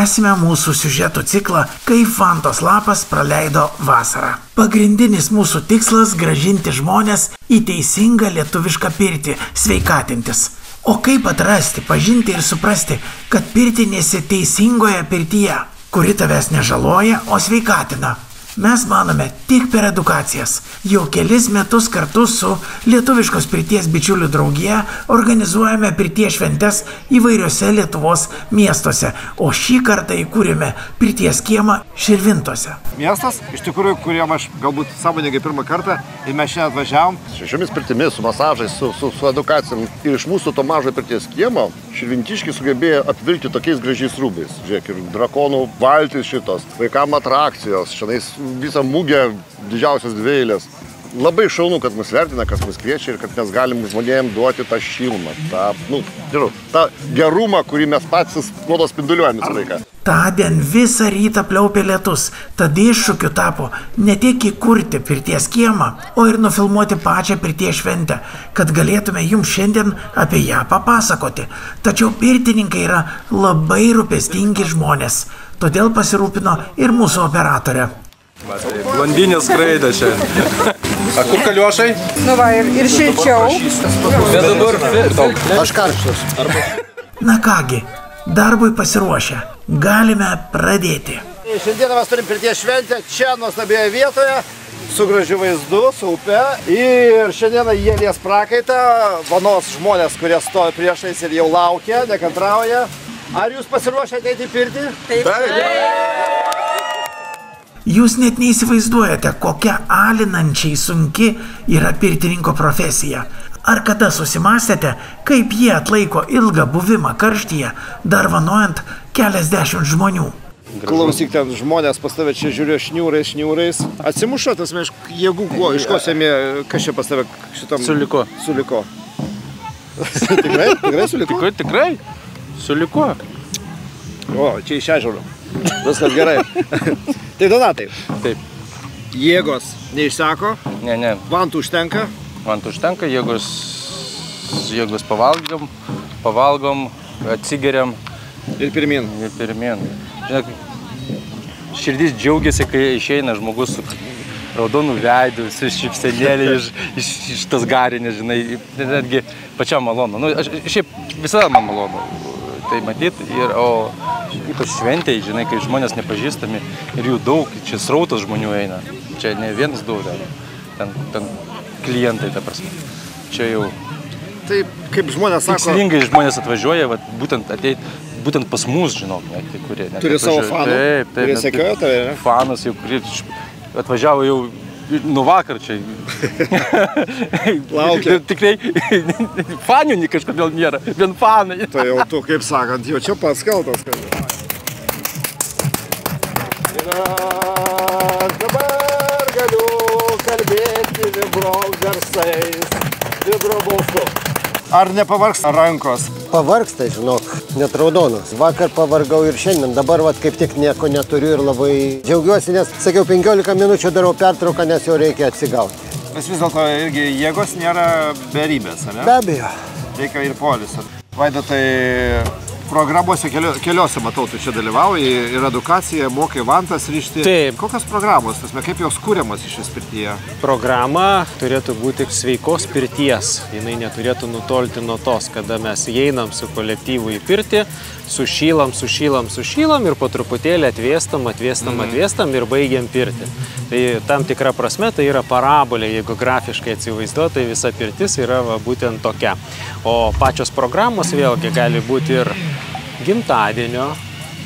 Tęsime mūsų siužetų ciklą, kaip vantos lapas praleido vasarą. Pagrindinis mūsų tikslas – grąžinti žmonės į teisingą lietuvišką pirtį, sveikatintis. O kaip atrasti, pažinti ir suprasti, kad pirtį nesi teisingoje pirtyje, kuri tavęs nežaloja, o sveikatina? Mes manome tik per edukacijas. Jau kelis metus kartu su Lietuviškos pirties bičiulių draugija organizuojame pirties šventes įvairiose Lietuvos miestuose, o šį kartą įkūrėme pirties kiemą Širvintose. Miestas, iš tikrųjų, kuriam aš galbūt sąmoningai pirmą kartą ir mes šiandien atvažiavom. Šiomis pirtimis, su masažais, su edukacijom ir iš mūsų to mažo pirties kiemo širvintiškiai sugebėjo apvilkti tokiais gražiais rūbais. Žiūrėk, ir drakonų valtis šitos, vaikam atrakcijos, šiandien visą mugę didžiausios dvieilės. Labai šaunu, kad mus vertina, kas mus kviečia ir kad mes galim žmonėms duoti tą šilumą, tą gerumą, kurį mes patys nuodo spinduliuojame visą laiką. Tądien visą rytą pliaupė lietus, tad iššūkiu tapo ne tik įkurti pirties kiemą, o ir nufilmuoti pačią pirties šventę, kad galėtume jums šiandien apie ją papasakoti. Tačiau pirtininkai yra labai rūpestingi žmonės, todėl pasirūpino ir mūsų operatorė. Blondinė skraida čia. A kur kaliošai? Nu va, ir šilčiau. Bet dabar Aš karštas. Na kągi, darbui pasiruošę. Galime pradėti. Šiandieną mes turim pirties šventę čia nuostabioje vietoje, su gražiu vaizdu, su upe. Ir šiandieną jie lies prakaitą, vanos žmonės, kurie stovi priešais ir jau laukia, nekantrauja. Ar jūs pasiruošę ateiti į pirtį? Taip. Jūs net neįsivaizduojate, kokia alinančiai sunki yra pirtininko profesija. Ar kada susimąstėte, kaip jie atlaiko ilgą buvimą karštyje, dar vanojant keliasdešimt žmonių? Klausyk, ten žmonės pas tave čia žiūrėjo šniūrais. Atsimuša tas jėgų, iš ko semė, kas čia pas tave šitam? Suliko. Tikrai suliko? Tikrai. Suliko. O, čia iš ežero. Viskas gerai. Tai Donatai. Taip. Jėgos neišseko? Ne. Vantų užtenka? Vantų užtenka, jėgos pavalgom, atsigeriam. Ir pirmin. Žinok, širdis džiaugiasi, kai išeina žmogus su raudonų veidų, su šypsenėlė iš tas garinės, žinai, netgi pačiam malonu. Nu, šiaip visada man malonu tai matyti, o ypač šventėj, žinai, kai žmonės nepažįstami ir jų daug, čia srautas žmonių eina. Čia ne vienas du, ten klientai, ta prasme. Čia jau... Taip, kaip žmonės sako... Tikslingai žmonės atvažiuoja, būtent pas mus, žinok, net kurie... Turi savo fanų, kurie sekioja tave, ne? Fanas jau, kurie atvažiavo jau nuo vakar čia. Laukia. Tikrai fanių kažkodėl nėra, vien fanai. Tai jau tu, kaip sakant, jau čia pats kaltas. Ir dabar galiu kalbėti vibro garsais, vibro balsu. Ar nepavargsta rankos? Pavargsta, žinok, net raudonas. Vakar pavargau ir šiandien, dabar kaip tik nieko neturiu ir labai džiaugiuosi, nes, sakiau, 15 minučių darau pertrauką, nes jau reikia atsigauti. Vis dėlto irgi jėgos nėra beribės, ne? Be abejo. Reikia ir poilsio. Vaidotai, programuose keliose, matau, tu čia dalyvauji, ir edukacija, mokai vantas rišti. Taip. Kokios programos, kaip jos kūriamos iš šios pirtyje? Programa turėtų būti sveikos pirties. Jinai neturėtų nutolti nuo tos, kada mes įeinam su kolektyvu į pirtį, sušylam ir po truputėlį atvėstam ir baigiam pirtį. Tai tam tikra prasme tai yra parabolė, jeigu grafiškai atsivaizduoti, tai visa pirtis yra būtent tokia. O pačios programos vėlgi gali būti ir gimtadienio,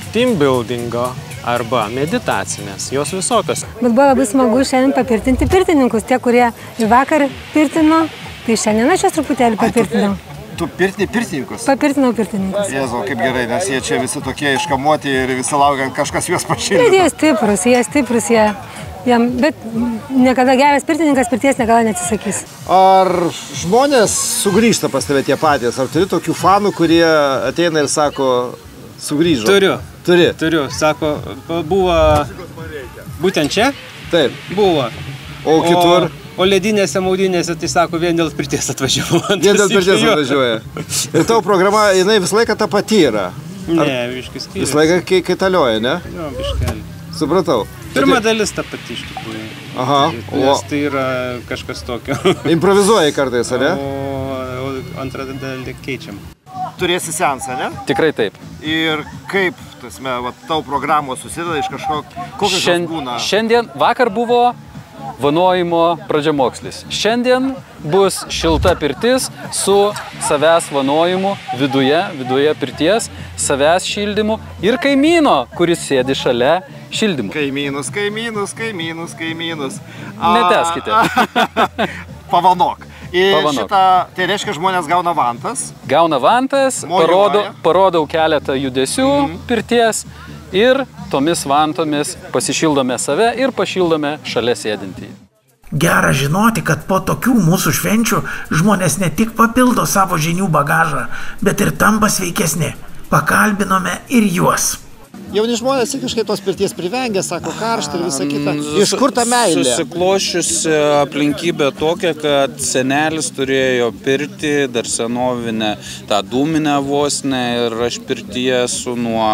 team buildingo arba meditacinės, jos visokios. Bet buvo labai smagu šiandien papirtinti pirtininkus, tie, kurie ir vakar pirtino, tai šiandien aš jas truputėlį papirtinau. Tu pirtini pirtininkus? Papirtinau pirtininkus. Jėzau, kaip gerai, nes jie čia visi tokie iškamuoti ir visi laukia, kažkas juos pašildė. Bet jie stiprus, bet niekada geras pirtininkas pirties niekada neatsisakys. Ar žmonės sugrįžta pas tave tie patys? Ar turi tokių fanų, kurie ateina ir sako, sugrįžo? Turiu. Sako, buvo būtent čia? Taip. Buvo. O kitur? O ledinėse maudinėse, tai sako, vien dėl pirties atvažiuoja. Vien dėl pirties atvažiuoja. Ir tavo programa, jinai visą laiką ta pati yra. Ne, biškis skiriasi. Visą laiką kaitalioja, ne? Jo, biškelį. Supratau. Pirma dalis ta pati iš tikrųjų. Aha. Nes tai yra kažkas tokio. Improvizuoji kartais, ar ne? O antrą dalį keičiam. Turėsi seansą, ne? Tikrai taip. Ir kaip, tau programos susideda iš kokios jos būna? Šiandien vakar buvo vanojimo pradžiamokslis. Šiandien bus šilta pirtis su savęs vanojimu viduje pirties, savęs šildymu ir kaimyno, kuris sėdi šalia šildymu. Kaimynus. Neteskite. Pavanok. Ir tai reiškia, žmonės gauna vantas. Gauna vantas, parodau keletą judesių pirties ir tomis vantomis pasišildome save ir pašildome šalia sėdintį. Gera žinoti, kad po tokių mūsų švenčių žmonės ne tik papildo savo žinių bagažą, bet ir tampa sveikesni. Pakalbinome ir juos. Jauni žmonės kažkaip tos pirties privengia, sako karštą ir visą kitą. Iš kur ta meilė? Susiklošiusi aplinkybė tokia, kad senelis turėjo pirtį, dar senovinę tą dūminę vosnę ir aš pirtyje esu nuo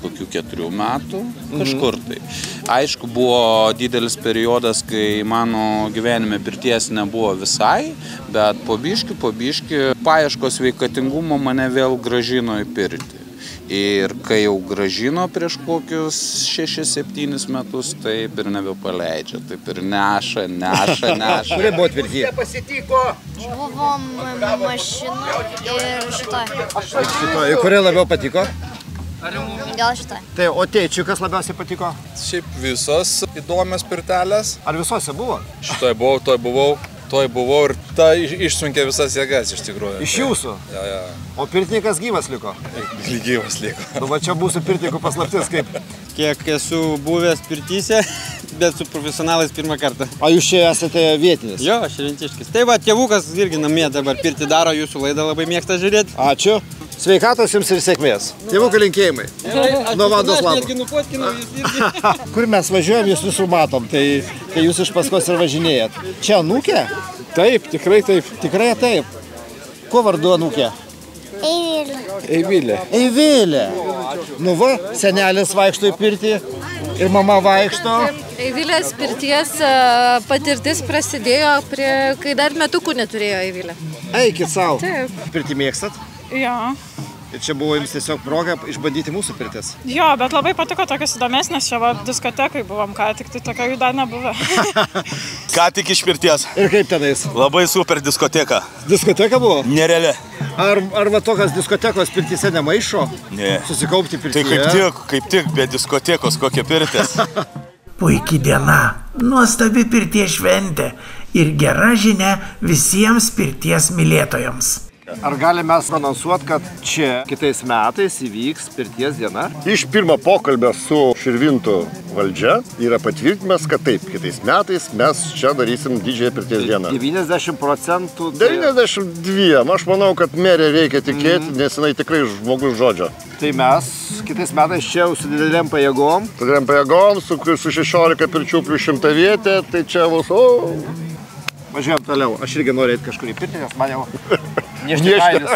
kokių 4 metų, kažkur tai. Aišku, buvo didelis periodas, kai mano gyvenime pirties nebuvo visai, bet po biškį paieškos sveikatingumo mane vėl grąžino į pirtį. Ir kai jau grąžino prieš kokius 6-7 metus, taip ir nebepaleidžia, taip ir neša. Kurie buvo tvirti? Buvom mašina ir šitoj. Šitoj. Kurie labiau patiko? Gal šitoj. Tai, o tėčiui kas labiausiai patiko? Šiaip visos įdomios pirtelės. Ar visose buvo? Šitoj buvau, toj buvau ir ta išsunkė visas jėgas iš tikrųjų. Iš jūsų? Ja. O pirtininkas gyvas liko? Gyvas liko. Nu, va čia mūsų pirtininkų paslaptis kaip. Kiek esu buvęs pirtyse, bet su profesionalais pirmą kartą. O jūs čia esate vietinis? Jo, šventiškis. Tai va, tėvukas irgi namie dabar pirtį daro, jūsų laidą labai mėgsta žiūrėti. Ačiū. Sveikatos jums ir sėkmės. Tėvukai linkėjimai. Nuo Vantos lapo. Kur mes važiuojam, jūs visų matom, tai jūs iš paskos ir važinėjat. Čia anūkė? Taip, tikrai taip. Tikrai taip. Kuo vardu anūkė? Eivilė. Eivilė. Nu va, senelis vaikšto į pirtį ir mama vaikšto. Eivilės pirties patirtis prasidėjo, kai dar metukų neturėjo Eivilė. Eikit savo. Taip. Pirtį mėgstat? Jo. Ir čia buvo jums tiesiog proga išbandyti mūsų pirtis? Jo, bet labai patiko tokios įdomesnės, čia va diskotekai buvom ką tik, tai tokio jų dar nebuvę. Ką tik iš pirties. Ir kaip tenais? Labai super diskoteka. Diskoteka buvo? Nereali. Ar va tokios diskotekos pirtyse nemaišo? Ne. Susikaupti pirtyje? Tai kaip tik, be diskotekos kokia pirtis. Puikiai diena, nuostabi pirties šventė ir gera žinia visiems pirties mylėtojams. Ar galime mes anonsuoti, kad čia kitais metais įvyks pirties diena? Iš pirmo pokalbio su Širvintų valdžia yra patvirtinimas, kad taip, kitais metais mes čia darysim didžiąją pirties dieną. 90%? 92. Aš manau, kad merė reikia tikėti, nes jinai tikrai žmogus žodžio. Tai mes kitais metais čia su didelėm pajėgom. Su 16 pirčių plius 100 vietė, tai čia bus... Važiuojam toliau. Aš irgi noriu eiti kažkur į pirtį, nes man jau... Nešti kailis.